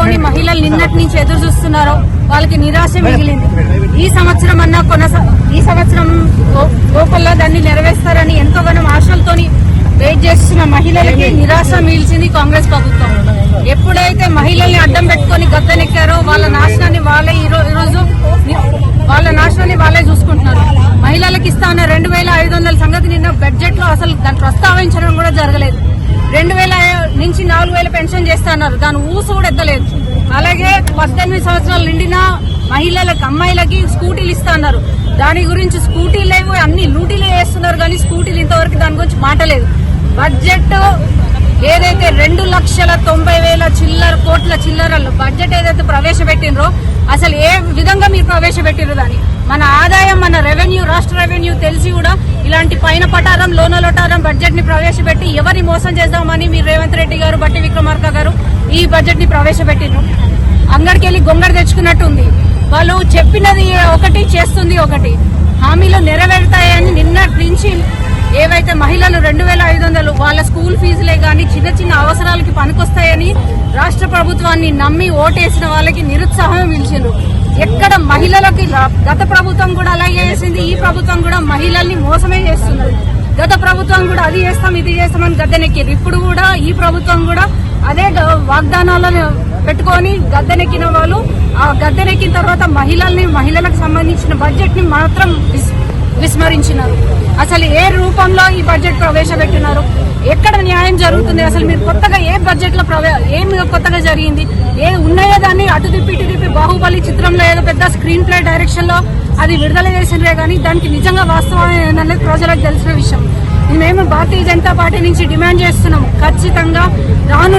పెట్టుకొని మహిళలు నిన్నటి నుంచి ఎదురు చూస్తున్నారో వాళ్ళకి నిరాశ మిగిలింది. ఈ సంవత్సరం లోపల దాన్ని నెరవేర్స్తారని ఎంతోగానో ఆశలతోని వెయిట్ చేస్తున్న మహిళలకి నిరాశ మిగిల్చింది కాంగ్రెస్ ప్రభుత్వం. ఎప్పుడైతే మహిళల్ని అడ్డం పెట్టుకొని గద్దెనెక్కారో వాళ్ళ నాశనాన్ని వాళ్ళే చూసుకుంటున్నారు. మహిళలకు ఇస్తాన 2500 సంగతి నిన్న బడ్జెట్ లో అసలు దాన్ని ప్రస్తావించడం కూడా జరగలేదు. 2000 నుంచి 4000 పెన్షన్ చేస్తున్నారు, దాని ఊసు కూడా ఎత్తలేదు. అలాగే 18 సంవత్సరాలు నిండిన మహిళలకు అమ్మాయిలకి స్కూటీలు ఇస్తున్నారు, దాని గురించి స్కూటీలు లేవు, అన్ని లూటీలే చేస్తున్నారు కానీ స్కూటీలు ఇంతవరకు దాని గురించి మాటలేదు. బడ్జెట్ ఏదైతే 2,90,000 కోట్ల చిల్లరలు బడ్జెట్ ఏదైతే ప్రవేశపెట్టినరో అసలు ఏ విధంగా మీరు ప్రవేశపెట్టినరు దాన్ని మన ఆదాయం మన రెవెన్యూ రాష్ట్ర రెవెన్యూ తెలిసి కూడా ఇలాంటి పైన పటారం లోన లోటారం బడ్జెట్ ని ప్రవేశపెట్టి ఎవరిని మోసం చేద్దామని మీరు రేవంత్ రెడ్డి గారు బట్టి విక్రమార్క గారు ఈ బడ్జెట్ ని ప్రవేశపెట్టినరు. అంగడికి వెళ్ళి గొంగడి తెచ్చుకున్నట్టు ఉంది. వాళ్ళు చెప్పినది ఒకటి చేస్తుంది ఒకటి. హామీలు నెరవేరుతాయని నిన్నటి నుంచి ఏవైతే మహిళలు 2,500 వాళ్ళ స్కూల్ ఫీజులే గాని చిన్న చిన్న అవసరాలకి పనికొస్తాయని రాష్ట్ర ప్రభుత్వాన్ని నమ్మి ఓటేసిన వాళ్ళకి నిరుత్సాహం మిలిచిండ్రు. ఎక్కడ మహిళలకి గత ప్రభుత్వం కూడా అలాగే చేసింది, ఈ ప్రభుత్వం కూడా మహిళల్ని మోసమే చేస్తున్నారు. గత ప్రభుత్వం కూడా అది చేస్తాం ఇది చేస్తామని గద్దెనెక్కిరు. ఇప్పుడు కూడా ఈ ప్రభుత్వం కూడా అదే వాగ్దానాలను పెట్టుకొని గద్దెనెక్కిన వాళ్ళు ఆ గద్దెనెక్కిన తర్వాత మహిళలకు సంబంధించిన బడ్జెట్ ని మాత్రం విస్మరించినారు. అసలు ఏ రూపంలో ఈ బడ్జెట్ ప్రవేశపెట్టినారు, ఎక్కడ న్యాయం జరుగుతుంది, అసలు మీరు కొత్తగా ఏ బడ్జెట్ లో ఏమి కొత్తగా జరిగింది, ఉన్నాయో దాన్ని అటు తిప్పి ఇటు తిప్పి బాహుబలి చిత్రంలో ఏదో పెద్ద స్క్రీన్ ప్లే డైరెక్షన్ లో అది విడుదల చేసినరే కానీ దానికి నిజంగా వాస్తవం ఏంటనేది ప్రజలకు తెలిసిన విషయం. మేము భారతీయ జనతా పార్టీ నుంచి డిమాండ్ చేస్తున్నాం, ఖచ్చితంగా రాను